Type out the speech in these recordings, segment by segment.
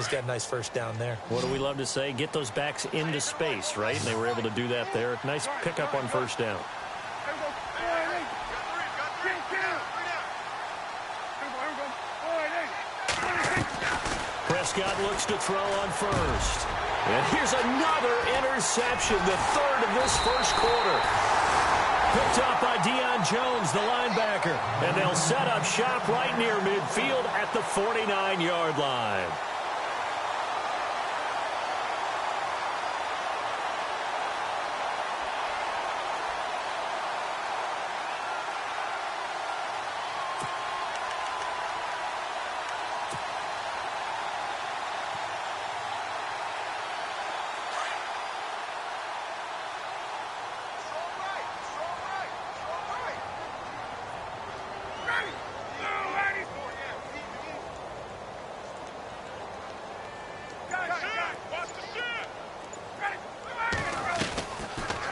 He's got a nice first down there. What do we love to say? Get those backs into space, right? And they were able to do that there. Nice pickup on first down. Prescott looks to throw on first. And here's another interception, the third of this first quarter. Picked up by Deion Jones, the linebacker. And they'll set up shop right near midfield at the 49-yard line.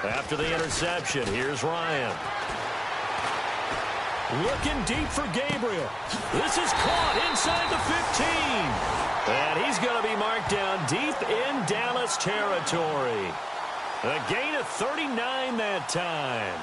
After the interception, here's Ryan. Looking deep for Gabriel. This is caught inside the 15. And he's going to be marked down deep in Dallas territory. A gain of 39 that time.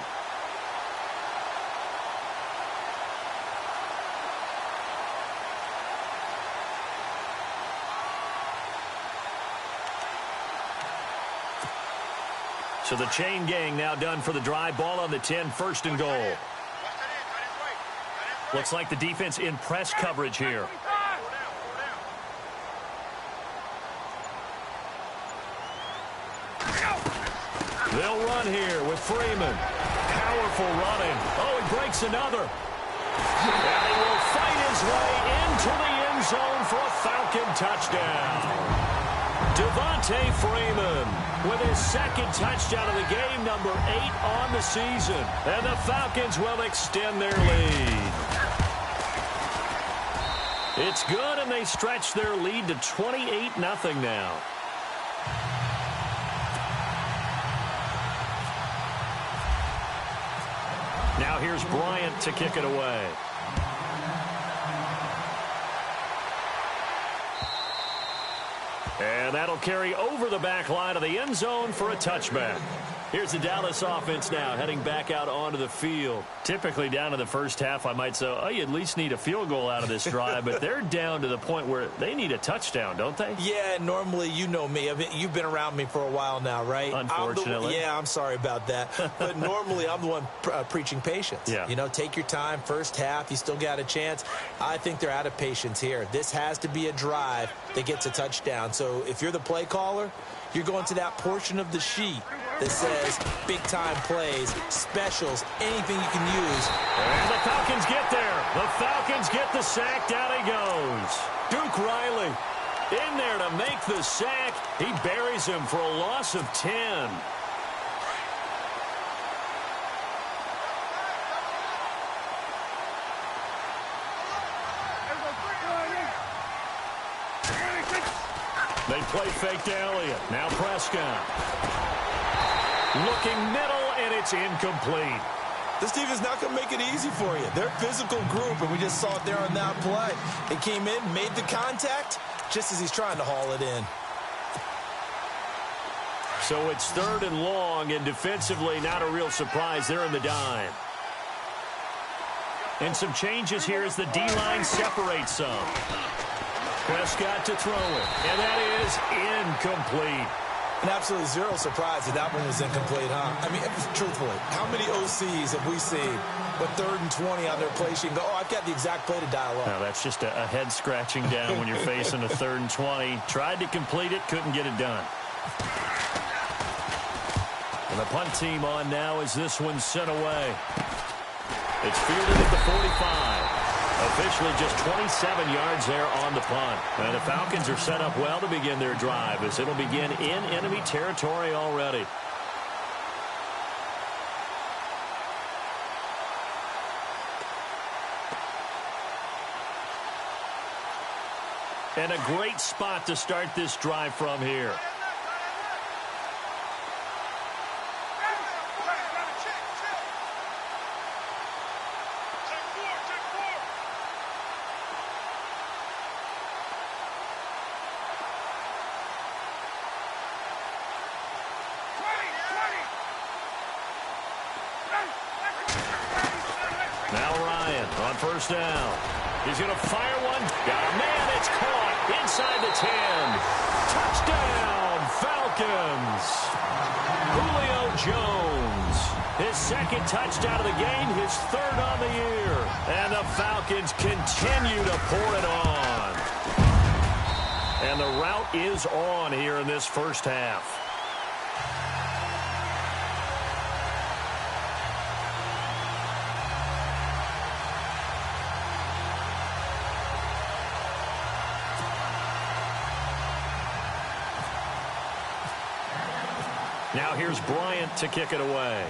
So the chain gang now done for the drive. Ball on the 10, first and goal. Looks like the defense in press coverage here. They'll run here with Freeman. Powerful running. Oh, he breaks another. And he will fight his way into the end zone for a Falcon touchdown. Devontae Freeman with his second touchdown of the game, number 8 on the season. And the Falcons will extend their lead. It's good, and they stretch their lead to 28-0 now. Now here's Bryant to kick it away. And that'll carry over the back line of the end zone for a touchback. Here's the Dallas offense now heading back out onto the field. Typically down to the first half, I might say, oh, you at least need a field goal out of this drive. But they're down to the point where they need a touchdown, don't they? Yeah, normally, you know me. You've been around me for a while now, right? Unfortunately. I'm sorry about that. But normally, I'm the one preaching patience. Yeah. You know, take your time. First half, you still got a chance. I think they're out of patience here. This has to be a drive that gets a touchdown. So if you're the play caller, you're going to that portion of the sheet that says big-time plays, specials, anything you can use. And the Falcons get there. The Falcons get the sack. Down he goes. Duke Riley in there to make the sack. He buries him for a loss of 10. They play fake to Elliott. Now Prescott. Looking middle, and it's incomplete. This defense is not going to make it easy for you. They're a physical group, and we just saw it there on that play. It came in, made the contact, just as he's trying to haul it in. So it's third and long, and defensively not a real surprise. They're in the dime. And some changes here as the D-line separates some. Prescott to throw it, and that is incomplete. And absolutely zero surprise that one was incomplete, huh? I mean, truthfully, how many OCs have we seen with 3rd and 20 on their play sheet and go, oh, I've got the exact play to dial up? No, that's just a head-scratching down when you're facing a 3rd and 20. Tried to complete it, couldn't get it done. And the punt team on now as this one's sent away. It's fielded at the 45. Officially just 27 yards there on the punt. And the Falcons are set up well to begin their drive as it'll begin in enemy territory already. And a great spot to start this drive from here. first down. He's going to fire one. Got a man. It's caught inside the 10. Touchdown, Falcons. Julio Jones. His second touchdown of the game, his third on the year. And the Falcons continue to pour it on. And the route is on here in this first half. Now here's Bryant to kick it away.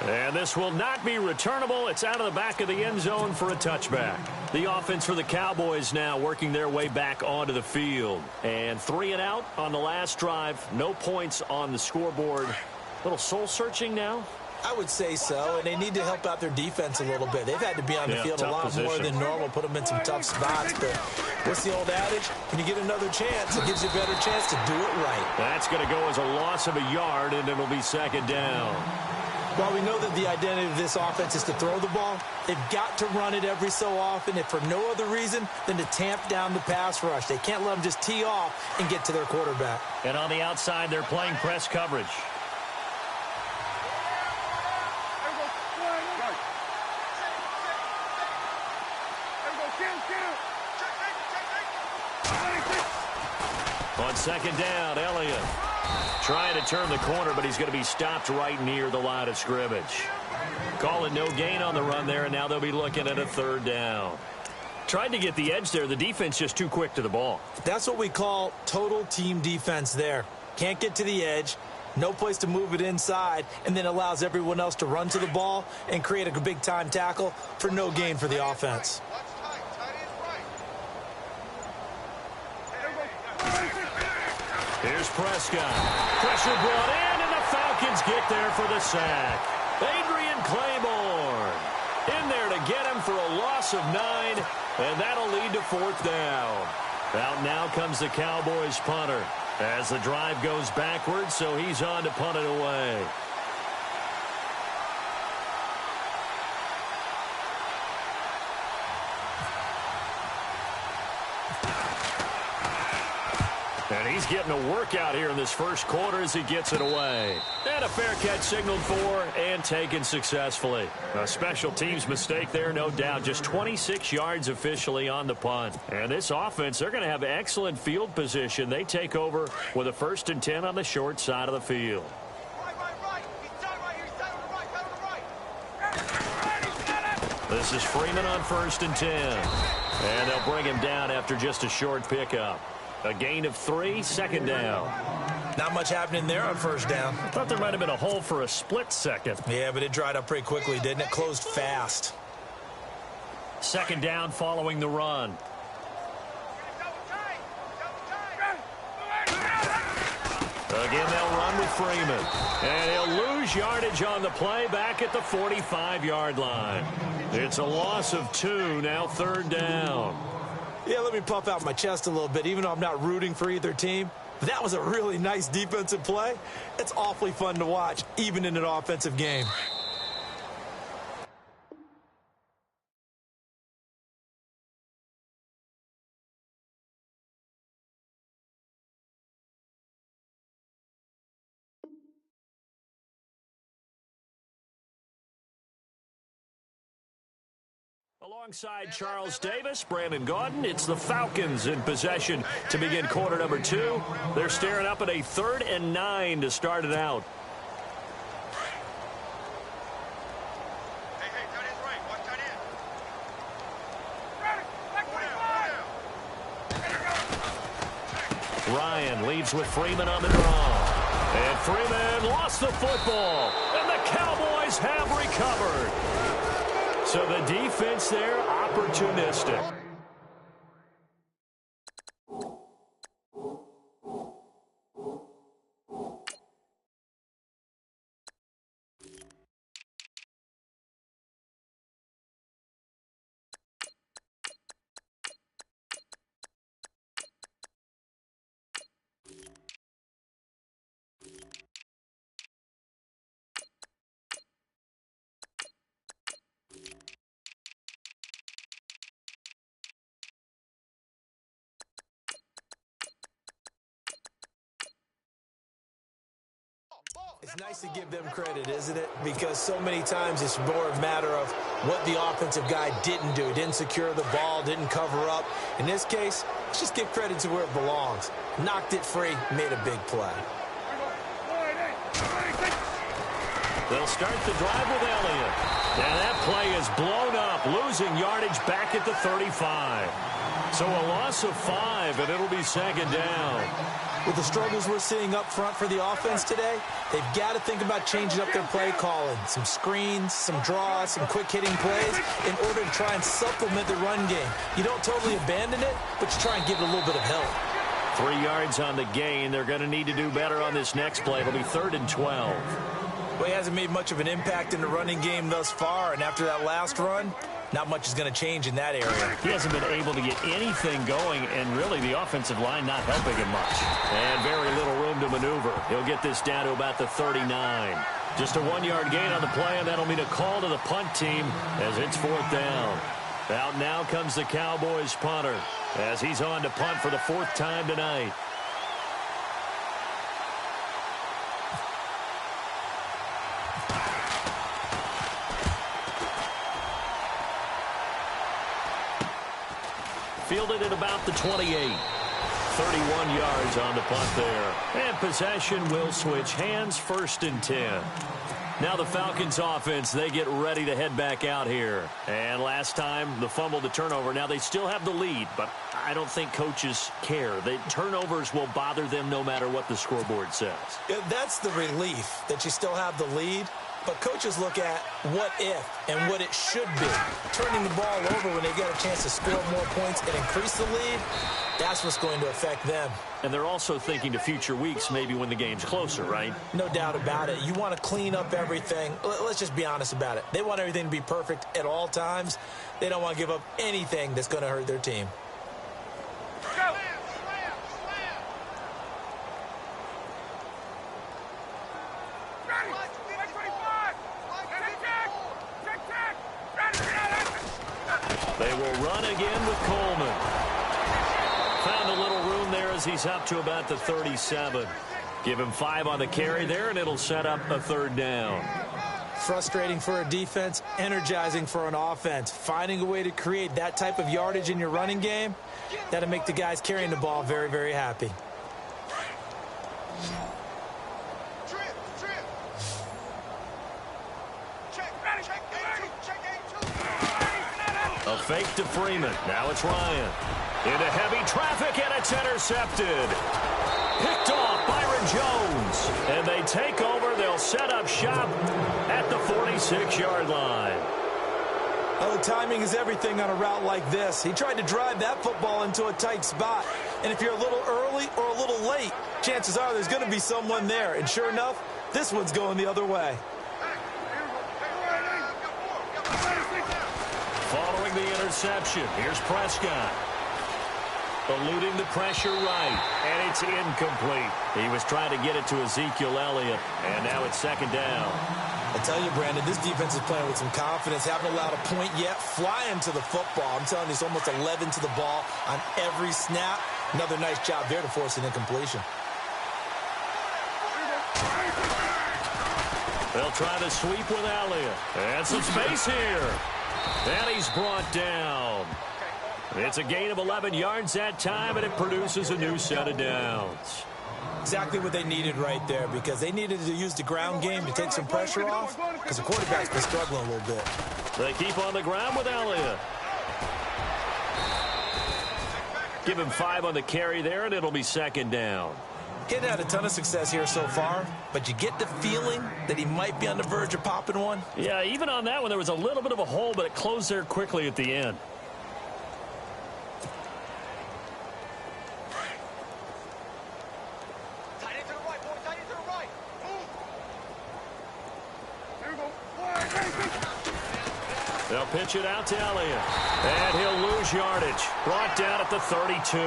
And this will not be returnable. It's out of the back of the end zone for a touchback. The offense for the Cowboys now working their way back onto the field. And 3 and out on the last drive. No points on the scoreboard. A little soul-searching now. I would say so, and they need to help out their defense a little bit. They've had to be on the field a lot more than normal, put them in some tough spots. But what's the old adage? When you get another chance, it gives you a better chance to do it right. That's going to go as a loss of a yard, and it'll be second down. While we know that the identity of this offense is to throw the ball, they've got to run it every so often, if for no other reason than to tamp down the pass rush. They can't let them just tee off and get to their quarterback. And on the outside, they're playing press coverage. On second down, Elliott trying to turn the corner, but he's going to be stopped right near the line of scrimmage. Call it no gain on the run there, and now they'll be looking at a third down. Tried to get the edge there. The defense just too quick to the ball. That's what we call total team defense there. Can't get to the edge, no place to move it inside, and then allows everyone else to run to the ball and create a big-time tackle for no gain for the offense. Here's Prescott. Pressure brought in, and the Falcons get there for the sack. Adrian Claiborne in there to get him for a loss of 9, and that'll lead to fourth down. Out now comes the Cowboys punter as the drive goes backwards, so he's on to punt it away. And he's getting a workout here in this first quarter as he gets it away. And a fair catch signaled for and taken successfully. A special teams mistake there, no doubt. Just 26 yards officially on the punt. And this offense, they're going to have excellent field position. They take over with a 1st and 10 on the short side of the field. This is Freeman on 1st and 10. And they'll bring him down after just a short pickup. A gain of 3, second down. Not much happening there on first down. I thought there might have been a hole for a split second. Yeah, but it dried up pretty quickly, didn't it? Closed fast. Second down following the run. Again, they'll run with Freeman. And he'll lose yardage on the play back at the 45-yard line. It's a loss of 2, now third down. Yeah, let me puff out my chest a little bit, even though I'm not rooting for either team. That was a really nice defensive play. It's awfully fun to watch, even in an offensive game. Alongside Charles Davis, Brandon Gaudin, it's the Falcons in possession to begin quarter number 2. They're staring up at a 3rd and 9 to start it out. Ryan leaves with Freeman on the draw. And Freeman lost the football. And the Cowboys have recovered. So the defense there, opportunistic. It's nice to give them credit, isn't it? Because so many times it's more a matter of what the offensive guy didn't do. Didn't secure the ball, didn't cover up. In this case, let's just give credit to where it belongs. Knocked it free, made a big play. They'll start the drive with Elliott. And that play is blown up, losing yardage back at the 35. So a loss of 5, and it'll be second down. With the struggles we're seeing up front for the offense today, they've got to think about changing up their play calling. Some screens, some draws, some quick-hitting plays in order to try and supplement the run game. You don't totally abandon it, but you try and give it a little bit of help. 3 yards on the gain. They're going to need to do better on this next play. It'll be 3rd and 12. Well, he hasn't made much of an impact in the running game thus far, and after that last run, not much is going to change in that area. He hasn't been able to get anything going, and really the offensive line not helping him much. And very little room to maneuver. He'll get this down to about the 39. Just a 1-yard gain on the play, and that'll mean a call to the punt team as it's 4th down. Out now comes the Cowboys punter as he's on to punt for the 4th time tonight. Fielded at about the 28. 31 yards on the punt there. And possession will switch hands, 1st and 10. Now the Falcons offense, they get ready to head back out here. And last time, the fumble, the turnover. Now they still have the lead, but I don't think coaches care. The turnovers will bother them no matter what the scoreboard says. Yeah, that's the relief, that you still have the lead. But coaches look at what if and what it should be. Turning the ball over when they get a chance to score more points and increase the lead, that's what's going to affect them. And they're also thinking to future weeks, maybe when the game's closer, right? No doubt about it. You want to clean up everything. Let's just be honest about it. They want everything to be perfect at all times. They don't want to give up anything that's going to hurt their team. Go! They will run again with Coleman. Found a little room there as he's up to about the 37. Give him 5 on the carry there, and it'll set up a 3rd down. Frustrating for a defense, energizing for an offense. Finding a way to create that type of yardage in your running game, that'll make the guys carrying the ball very, very happy. A fake to Freeman. Now it's Ryan. Into heavy traffic, and it's intercepted. Picked off Byron Jones. And they take over. They'll set up shop at the 46-yard line. Oh, the timing is everything on a route like this. He tried to drive that football into a tight spot. And if you're a little early or a little late, chances are there's going to be someone there. And sure enough, this one's going the other way. Following the interception, here's Prescott. Eluding the pressure right, and it's incomplete. He was trying to get it to Ezekiel Elliott, and now it's 2nd down. I tell you, Brandon, this defense is playing with some confidence. Haven't allowed a point yet. Flying to the football. I'm telling you, it's almost 11 to the ball on every snap. Another nice job there to force an incompletion. They'll try the sweep with Elliott. And some space here. And he's brought down. It's a gain of 11 yards that time, and it produces a new set of downs. Exactly what they needed right there, because they needed to use the ground game to take some pressure off, because the quarterback's been struggling a little bit. They keep on the ground with Elliott. Give him 5 on the carry there, and it'll be 2nd down. Getting had a ton of success here so far, but you get the feeling that he might be on the verge of popping one. Yeah, even on that one, there was a little bit of a hole, but it closed there quickly at the end. Tight end to the right, boy. Tight end to the right. Move. They'll pitch it out to Elliott. And he'll lose yardage. Brought down at the 32.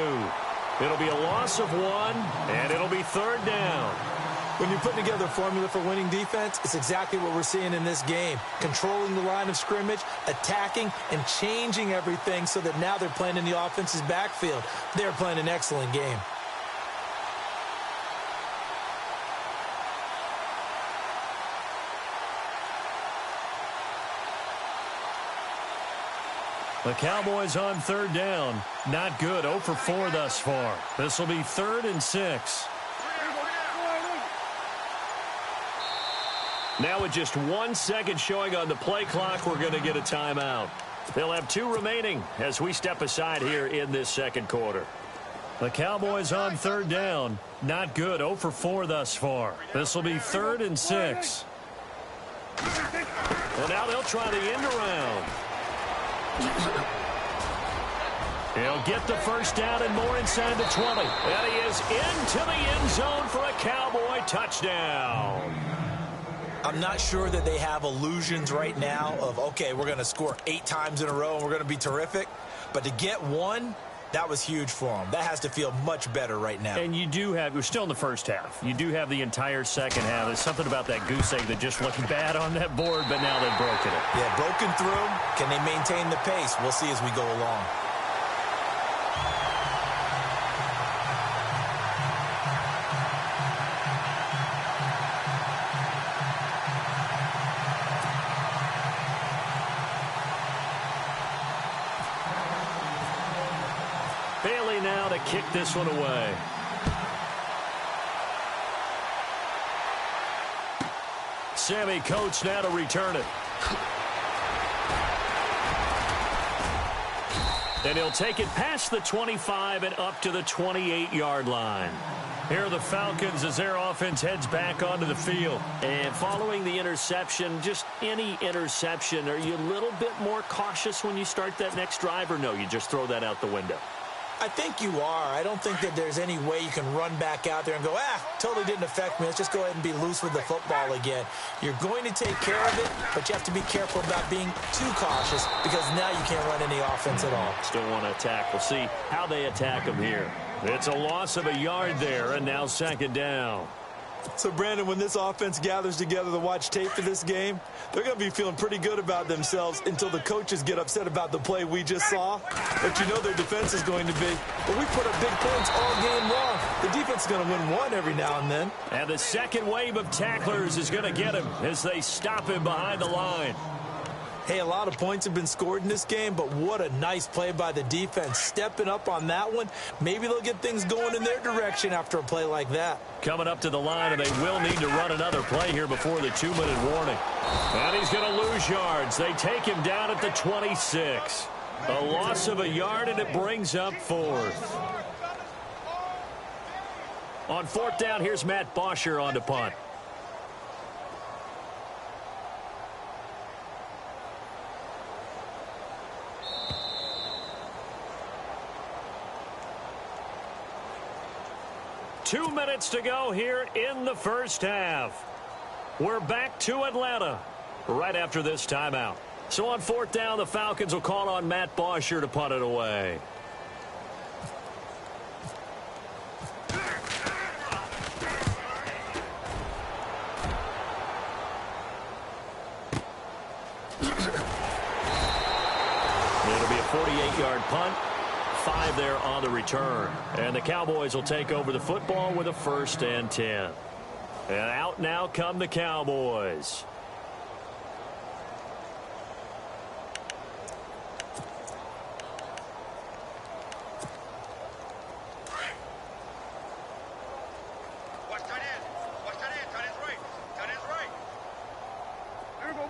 It'll be a loss of 1, and it'll be 3rd down. When you're putting together a formula for winning defense, it's exactly what we're seeing in this game. Controlling the line of scrimmage, attacking, and changing everything so that now they're playing in the offense's backfield. They're playing an excellent game. The Cowboys on third down. Not good. 0 for 4 thus far. This will be 3rd and 6. Now with just 1 second showing on the play clock, we're going to get a timeout. They'll have 2 remaining as we step aside here in this second quarter. The Cowboys on third down. Not good. 0 for 4 thus far. This will be 3rd and 6. And now they'll try the end around. He'll get the first down and more inside the 20. And he is into the end zone for a Cowboy touchdown. I'm not sure that they have illusions right now of, okay, we're going to score 8 times in a row and we're going to be terrific. But to get 1, that was huge for them. That has to feel much better right now. And you do have, we're still in the first half. You do have the entire second half. There's something about that goose egg that just looked bad on that board, but now they've broken it. Yeah, broken through. Can they maintain the pace? We'll see as we go along. Bailey now to kick this one away. Sammy Coates now to return it. And he'll take it past the 25 and up to the 28-yard line. Here are the Falcons as their offense heads back onto the field. And following the interception, just any interception, are you a little bit more cautious when you start that next drive, or no, you just throw that out the window? I think you are. I don't think that there's any way you can run back out there and go, totally didn't affect me. Let's just go ahead and be loose with the football again. You're going to take care of it, but you have to be careful about being too cautious because now you can't run any offense at all. Still want to attack. We'll see how they attack him here. It's a loss of a yard there, and now 2nd down. So, Brandon, when this offense gathers together to watch tape for this game, they're going to be feeling pretty good about themselves until the coaches get upset about the play we just saw. But you know their defense is going to be, but we put up big points all game long. The defense is going to win one every now and then. And the second wave of tacklers is going to get him as they stop him behind the line. Hey, a lot of points have been scored in this game, but what a nice play by the defense. Stepping up on that one, maybe they'll get things going in their direction after a play like that. Coming up to the line, and they will need to run another play here before the 2-minute warning. And he's going to lose yards. They take him down at the 26. A loss of a yard, and it brings up 4th. On 4th down, here's Matt Bosher on to punt. Two minutes to go here in the first half. We're back to Atlanta right after this timeout. So on 4th down, the Falcons will call on Matt Bosher to punt it away. It'll be a 48-yard punt. 5 there on the return. And the Cowboys will take over the football with a 1st and 10. And out now come the Cowboys. Watch tight end. Watch tight end. Tight end's right. Tight end's right. There we go.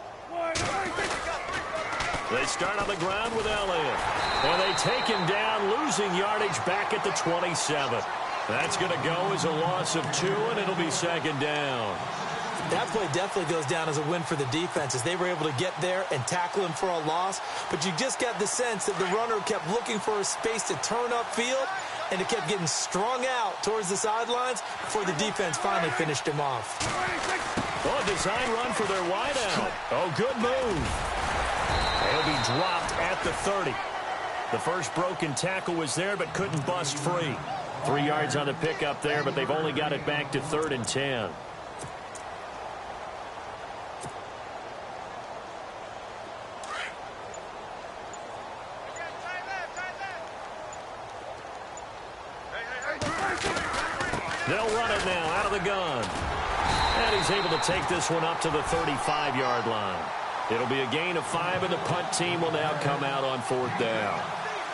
They start on the ground with Elliott. And they take him down, losing yardage back at the 27. That's going to go as a loss of 2, and it'll be 2nd down. That play definitely goes down as a win for the defense as they were able to get there and tackle him for a loss. But you just got the sense that the runner kept looking for a space to turn upfield, and it kept getting strung out towards the sidelines before the defense finally finished him off. Oh, a design run for their wideout. Oh, good move. He'll be dropped at the 30. The first broken tackle was there but couldn't bust free. 3 yards on the pickup there, but they've only got it back to 3rd and 10. They'll run it now out of the gun. And he's able to take this one up to the 35-yard line. It'll be a gain of 5, and the punt team will now come out on 4th down.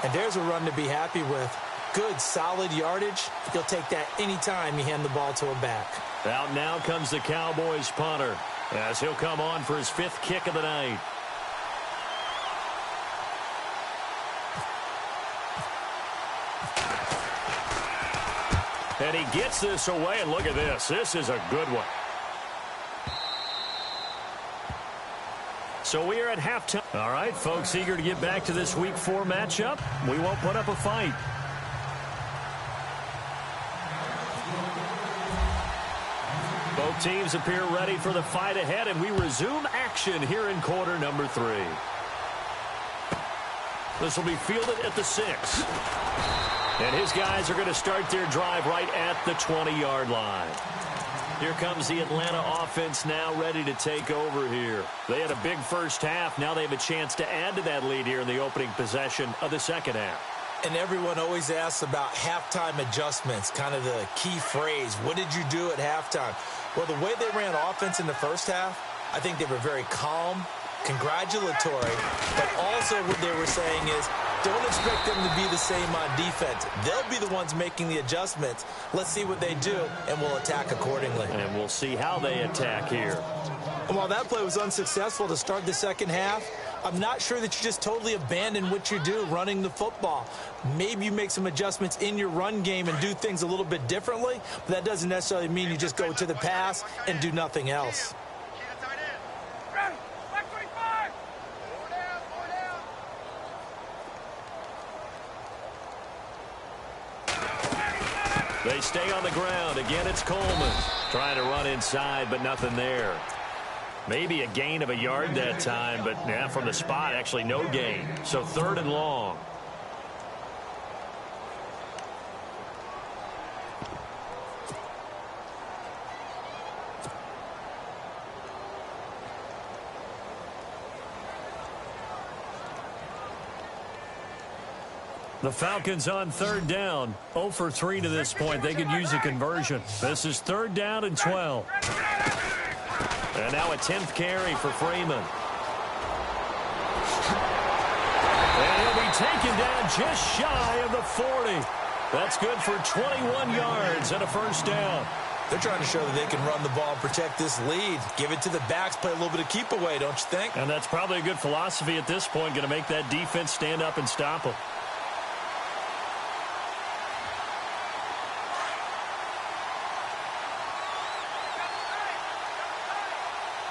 And there's a run to be happy with. Good, solid yardage. You'll take that anytime you hand the ball to a back. Out now comes the Cowboys punter, as he'll come on for his 5th kick of the night. And he gets this away, and look at this. This is a good one. So we are at halftime. All right, folks, eager to get back to this Week 4 matchup. We won't put up a fight. Both teams appear ready for the fight ahead, and we resume action here in quarter number 3. This will be fielded at the 6. And his guys are going to start their drive right at the 20-yard line. Here comes the Atlanta offense now ready to take over here. They had a big first half. Now they have a chance to add to that lead here in the opening possession of the second half. And everyone always asks about halftime adjustments, kind of the key phrase. What did you do at halftime? Well, the way they ran offense in the first half, I think they were very calm, congratulatory, but also what they were saying is, don't expect them to be the same on defense. They'll be the ones making the adjustments. Let's see what they do, and we'll attack accordingly. And we'll see how they attack here. And while that play was unsuccessful to start the second half, I'm not sure that you just totally abandon what you do running the football. Maybe you make some adjustments in your run game and do things a little bit differently, but that doesn't necessarily mean you just go to the pass and do nothing else. They stay on the ground. Again, it's Coleman trying to run inside, but nothing there. Maybe a gain of a yard that time, but yeah, from the spot, actually no gain. So 3rd and long. The Falcons on 3rd down. 0 for 3 to this point. They could use a conversion. This is 3rd down and 12. And now a 10th carry for Freeman. And he'll be taken down just shy of the 40. That's good for 21 yards and a first down. They're trying to show that they can run the ball and protect this lead. Give it to the backs, play a little bit of keep away, don't you think? And that's probably a good philosophy at this point. Going to make that defense stand up and stop them.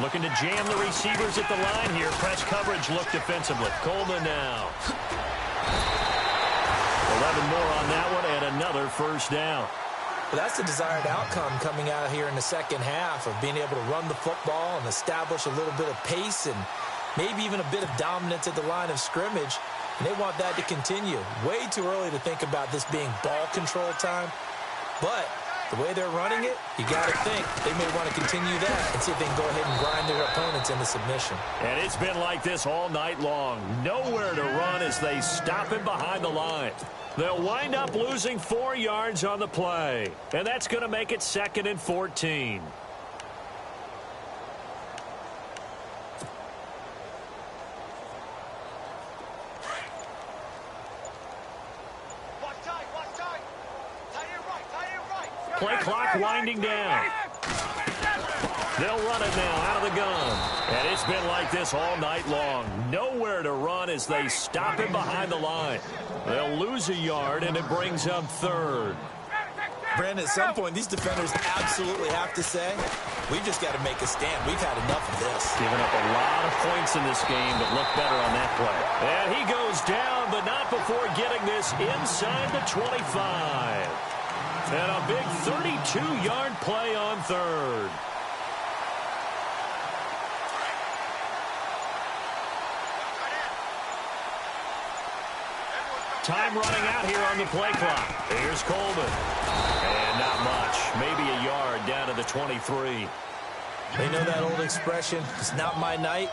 Looking to jam the receivers at the line here. Press coverage look defensively. Coleman now. 11 more on that one and another first down. Well, that's the desired outcome coming out here in the second half of being able to run the football and establish a little bit of pace and maybe even a bit of dominance at the line of scrimmage. And they want that to continue. Way too early to think about this being ball control time. But the way they're running it, you got to think they may want to continue that and see if they can go ahead and grind their opponents into submission. And it's been like this all night long. Nowhere to run as they stop him behind the line. They'll wind up losing 4 yards on the play. And that's going to make it 2nd and 14. Play clock winding down. They'll run it now out of the gun. And it's been like this all night long. Nowhere to run as they stop him behind the line. They'll lose a yard, and it brings up 3rd. Brandon, at some point, these defenders absolutely have to say, we've just got to make a stand. We've had enough of this. Giving up a lot of points in this game, but look better on that play. And he goes down, but not before getting this inside the 25. And a big 32-yard play on 3rd. Time running out here on the play clock. Here's Coleman. And not much. Maybe a yard down to the 23. They know that old expression, it's not my night.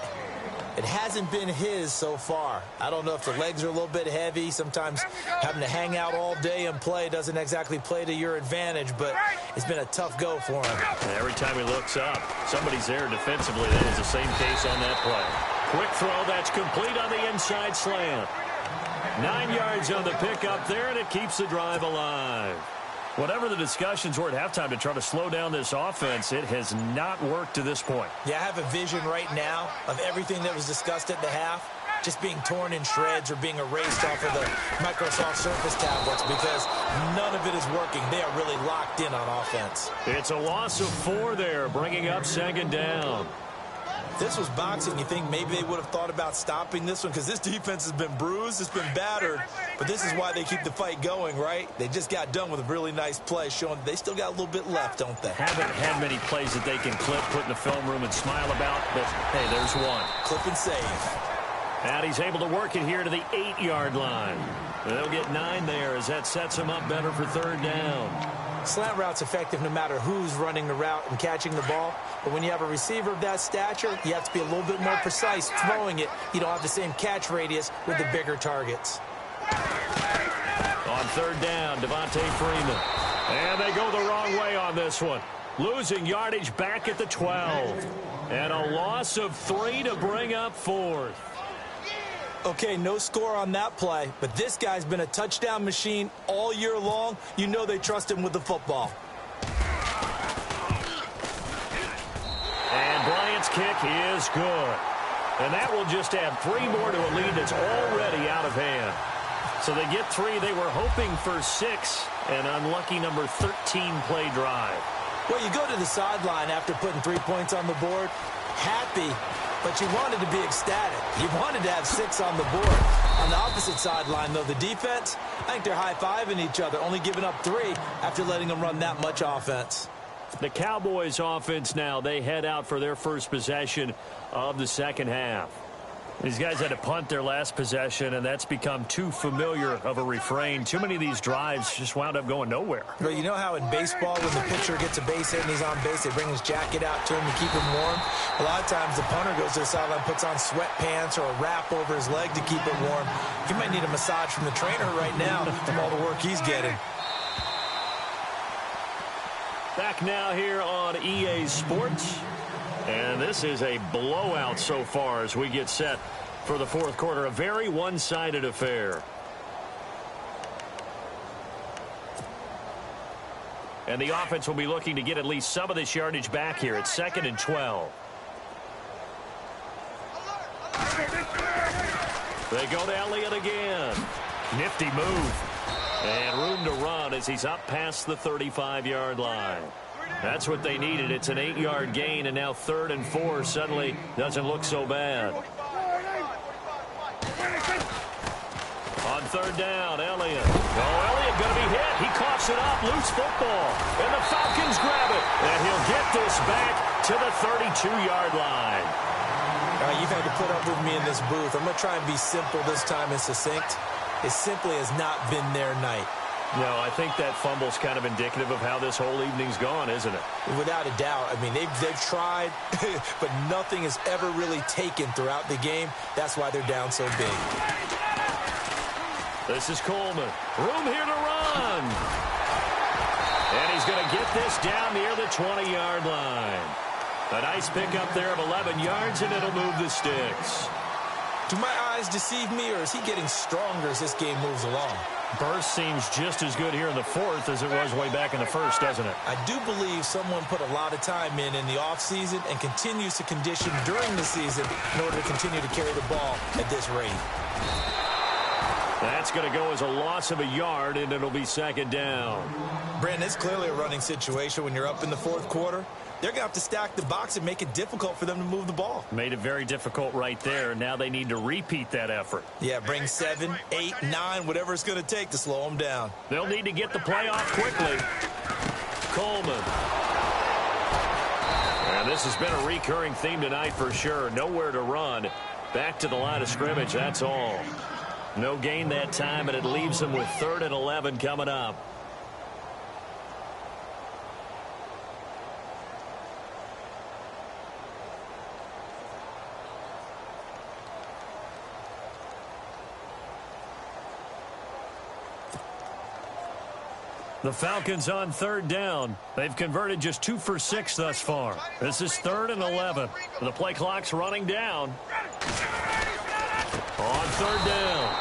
It hasn't been his so far. I don't know if the legs are a little bit heavy. Sometimes having to hang out all day and play doesn't exactly play to your advantage, but it's been a tough go for him. And every time he looks up, somebody's there defensively. That was the same case on that play. Quick throw that's complete on the inside slant. 9 yards on the pickup there, and it keeps the drive alive. Whatever the discussions were at halftime to try to slow down this offense, it has not worked to this point. Yeah, I have a vision right now of everything that was discussed at the half just being torn in shreds or being erased off of the Microsoft Surface tablets because none of it is working. They are really locked in on offense. It's a loss of 4 there, bringing up second down. If this was boxing, you think maybe they would have thought about stopping this one because this defense has been bruised, it's been battered, but this is why they keep the fight going, right? They just got done with a really nice play showing they still got a little bit left, don't they? Haven't had many plays that they can clip, put in the film room and smile about, but hey, there's one. Clip and save. And he's able to work it here to the 8-yard line. They'll get 9 there as that sets him up better for third down. Slant route's effective no matter who's running the route and catching the ball. But when you have a receiver of that stature, you have to be a little bit more precise throwing it. You don't have the same catch radius with the bigger targets. On third down, Devontae Freeman. And they go the wrong way on this one. Losing yardage back at the 12. And a loss of 3 to bring up 4th. Okay, no score on that play, but this guy's been a touchdown machine all year long. You know they trust him with the football. And Bryant's kick is good. And that will just add 3 more to a lead that's already out of hand. So they get 3. They were hoping for 6. An unlucky number 13 play drive. Well, you go to the sideline after putting 3 points on the board, happy, but you wanted to be ecstatic. You wanted to have 6 on the board. On the opposite sideline, though, the defense, I think they're high-fiving each other, only giving up 3 after letting them run that much offense. The Cowboys offense now, they head out for their first possession of the second half. These guys had to punt their last possession, and that's become too familiar of a refrain. Too many of these drives just wound up going nowhere. Well, you know how in baseball, when the pitcher gets a base hit and he's on base, they bring his jacket out to him to keep him warm? A lot of times the punter goes to the sideline, puts on sweatpants or a wrap over his leg to keep it warm. He might need a massage from the trainer right now from all the work he's getting. Back now here on EA Sports. And this is a blowout so far as we get set for the fourth quarter. A very one-sided affair. And the offense will be looking to get at least some of this yardage back here. It's 2nd and 12. They go to Elliott again. Nifty move. And room to run as he's up past the 35-yard line. That's what they needed. It's an 8-yard gain, and now 3rd and 4 suddenly doesn't look so bad. On third down, Elliott. Oh, Elliott going to be hit. He coughs it up. Loose football. And the Falcons grab it. And he'll get this back to the 32-yard line. All right, you've had to put up with me in this booth. I'm going to try and be simple this time and succinct. It simply has not been their night. No, I think that fumble's kind of indicative of how this whole evening's gone, isn't it? Without a doubt. I mean, they've tried, but nothing is ever really taken throughout the game. That's why they're down so big. This is Coleman. Room here to run. And he's going to get this down near the 20-yard line. A nice pickup there of 11 yards, and it'll move the sticks. Do my eyes deceive me, or is he getting stronger as this game moves along? Burst seems just as good here in the fourth as it was way back in the first, doesn't it? I do believe someone put a lot of time in the offseason and continues to condition during the season in order to continue to carry the ball at this rate. That's going to go as a loss of a yard, and it'll be 2nd down. Brandon, it's clearly a running situation when you're up in the fourth quarter. They're going to have to stack the box and make it difficult for them to move the ball. Made it very difficult right there. Now they need to repeat that effort. Yeah, bring 7, 8, 9, whatever it's going to take to slow them down. They'll need to get the play off quickly. Coleman. And this has been a recurring theme tonight for sure. Nowhere to run. Back to the line of scrimmage, that's all. No gain that time, and it leaves them with 3rd and 11 coming up. The Falcons on third down. They've converted just 2 for 6 thus far. This is 3rd and 11. The play clock's running down. On third down,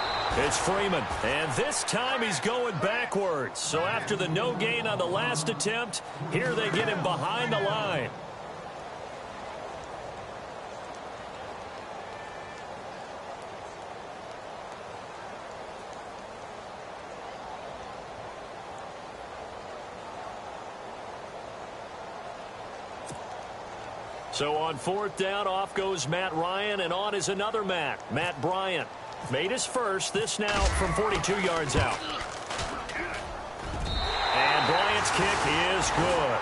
it's Freeman. And this time he's going backwards. So after the no gain on the last attempt, here they get him behind the line. So on fourth down, off goes Matt Ryan, and on is another Matt Bryant. Made his first, this now from 42 yards out. And Bryant's kick is good.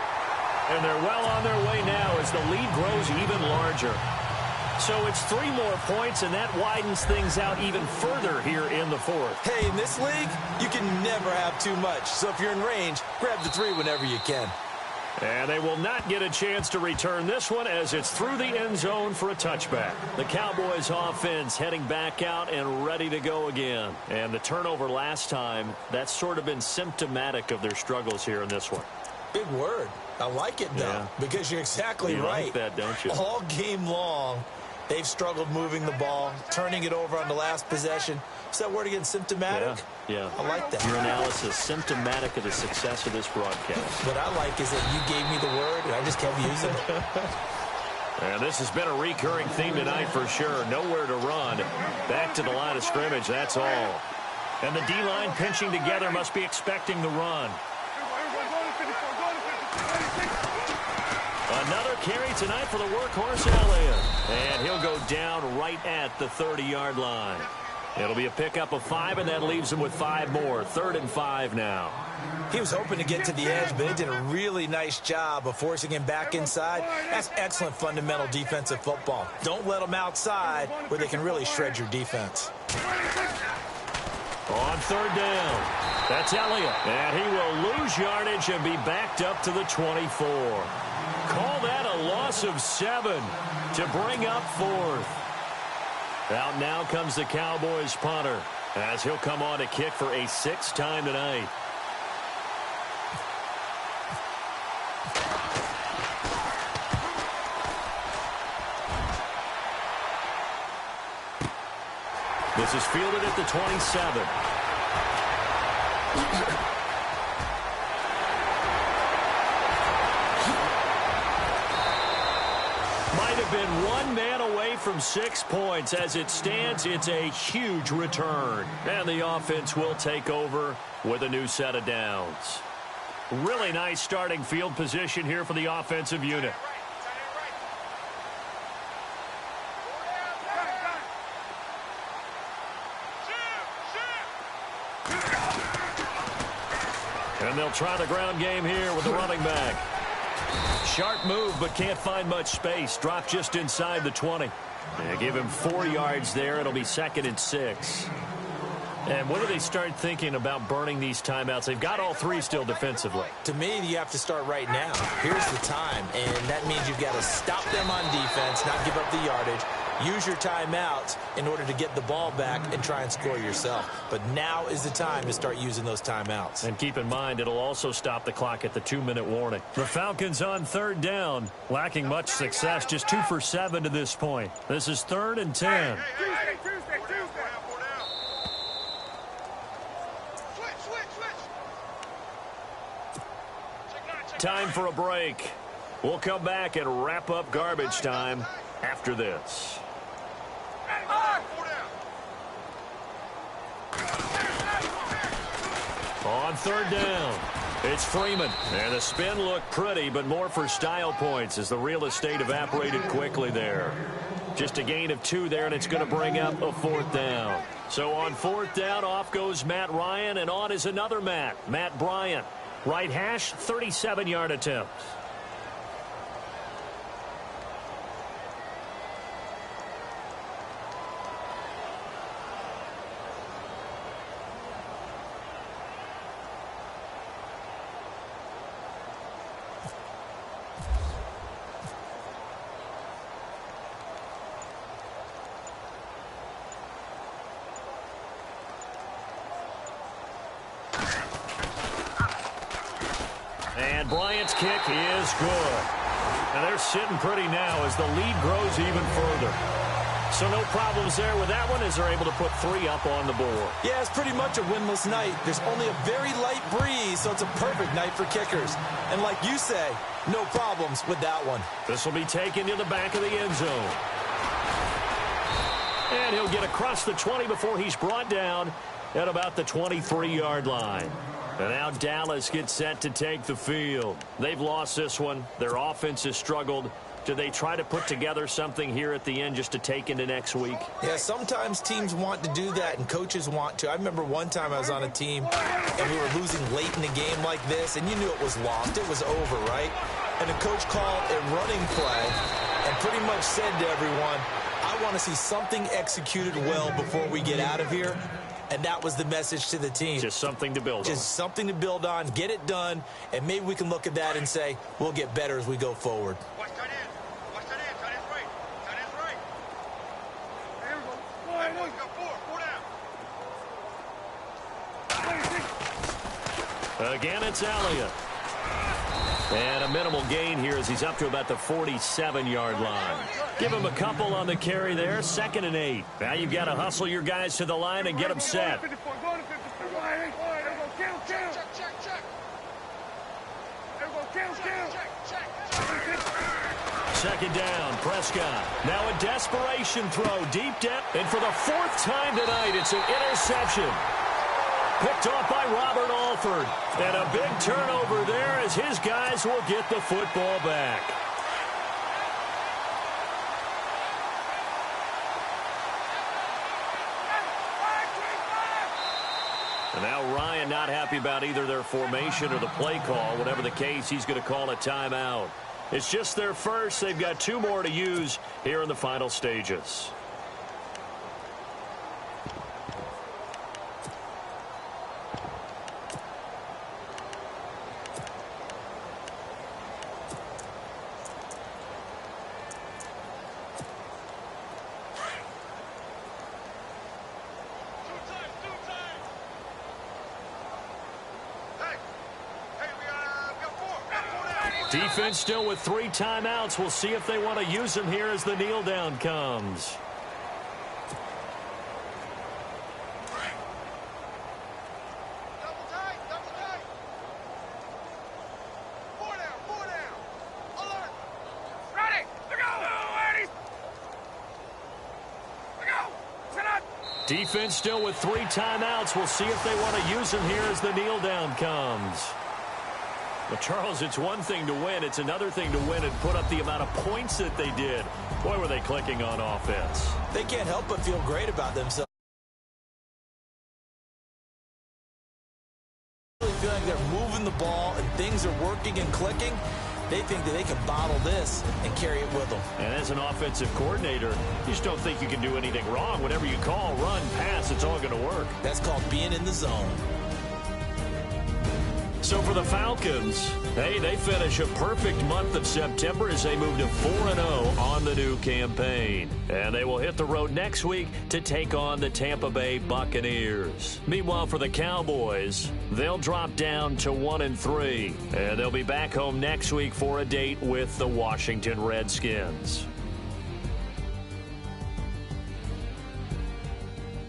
And they're well on their way now as the lead grows even larger. So it's 3 more points, and that widens things out even further here in the fourth. Hey, in this league, you can never have too much. So if you're in range, grab the 3 whenever you can. And they will not get a chance to return this one as it's through the end zone for a touchback. The Cowboys offense heading back out and ready to go again. And the turnover last time, that's sort of been symptomatic of their struggles here in this one. Big word. I like it, though, because you're exactly right. You like that, don't you? All game long, they've struggled moving the ball, turning it over on the last possession. Is that word again, symptomatic? Yeah. I like that. Your analysis, symptomatic of the success of this broadcast. What I like is that you gave me the word, and I just kept using it. And this has been a recurring theme tonight for sure. Nowhere to run. Back to the line of scrimmage, that's all. And the D-line pinching together must be expecting the run. Another carry tonight for the workhorse Elliott. And he'll go down right at the 30-yard line. It'll be a pickup of 5, and that leaves him with 5 more. 3rd and 5 now. He was hoping to get to the edge, but it did a really nice job of forcing him back inside. That's excellent fundamental defensive football. Don't let them outside where they can really shred your defense. On 3rd down, that's Elliott. And he will lose yardage and be backed up to the 24. Call that a loss of 7 to bring up 4th. Out now comes the Cowboys punter as he'll come on to kick for a 6th time tonight. This is fielded at the 27. Been one man away from 6 points. As it stands, it's a huge return. And the offense will take over with a new set of downs. Really nice starting field position here for the offensive unit. And they'll try the ground game here with the running back. Sharp move, but can't find much space. Drop just inside the 20. They give him 4 yards there. It'll be 2nd and 6. And when do they start thinking about burning these timeouts? They've got all 3 still defensively. To me, you have to start right now. Here's the time, and that means you've got to stop them on defense, not give up the yardage. Use your timeouts in order to get the ball back and try and score yourself. But now is the time to start using those timeouts. And keep in mind, it'll also stop the clock at the 2-minute warning. The Falcons on 3rd down, lacking much success, just 2 for 7 to this point. This is 3rd and 10. Time for a break. We'll come back and wrap up garbage time after this. On 3rd down, it's Freeman. And the spin looked pretty, but more for style points as the real estate evaporated quickly there. Just a gain of 2 there, and it's going to bring up a 4th down. So on 4th down, off goes Matt Ryan, and on is another Matt Bryant. Right hash, 37-yard attempt. And Bryant's kick is good. And they're sitting pretty now as the lead grows even further. So no problems there with that one as they're able to put 3 up on the board. Yeah, it's pretty much a winless night. There's only a very light breeze, so it's a perfect night for kickers. And like you say, no problems with that one. This will be taken to the back of the end zone. And he'll get across the 20 before he's brought down at about the 23-yard line. And now Dallas gets set to take the field. They've lost this one. Their offense has struggled. Do they try to put together something here at the end just to take into next week? Yeah, sometimes teams want to do that and coaches want to. I remember one time I was on a team and we were losing late in the game like this, and you knew it was lost. It was over, right? And the coach called a running play and pretty much said to everyone, I want to see something executed well before we get out of here. And that was the message to the team. Just something to build on. Just something to build on, get it done, and maybe we can look at that and say, we'll get better as we go forward. Watch that in. Watch that in. Tight end's right. Tight end's right. Here we go. Hey, boys, got 4 down. Again, it's Elliott. And a minimal gain here as he's up to about the 47-yard line. Give him a couple on the carry there. 2nd and 8. Now you've got to hustle your guys to the line and get them set. Second down, Prescott. Now a desperation throw deep down. And for the 4th time tonight, it's an interception. Picked off by Robert Alford. And a big turnover there as his guys will get the football back. And now Ryan not happy about either their formation or the play call. Whatever the case, he's going to call a timeout. It's just their first. They've got 2 more to use here in the final stages. Defense still with 3 timeouts. We'll see if they want to use them here as the kneel down comes. Double tight. 4 down. Alert. Ready. Look out. Ladies. Look out. Set up. Defense still with 3 timeouts. We'll see if they want to use them here as the kneel down comes. Well, Charles, it's one thing to win. It's another thing to win and put up the amount of points that they did. Boy, were they clicking on offense. They can't help but feel great about themselves. They feel like they're moving the ball and things are working and clicking. They think that they can bottle this and carry it with them. And as an offensive coordinator, you just don't think you can do anything wrong. Whatever you call, run, pass, it's all going to work. That's called being in the zone. So for the Falcons, hey, they finish a perfect month of September as they move to 4-0 on the new campaign. And they will hit the road next week to take on the Tampa Bay Buccaneers. Meanwhile, for the Cowboys, they'll drop down to 1-3. And they'll be back home next week for a date with the Washington Redskins.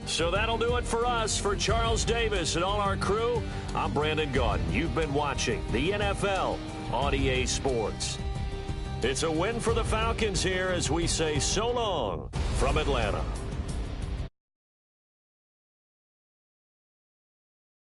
So that'll do it for us. For Charles Davis and all our crew, I'm Brandon Gaudin. You've been watching the NFL on EA Sports. It's a win for the Falcons here as we say so long from Atlanta.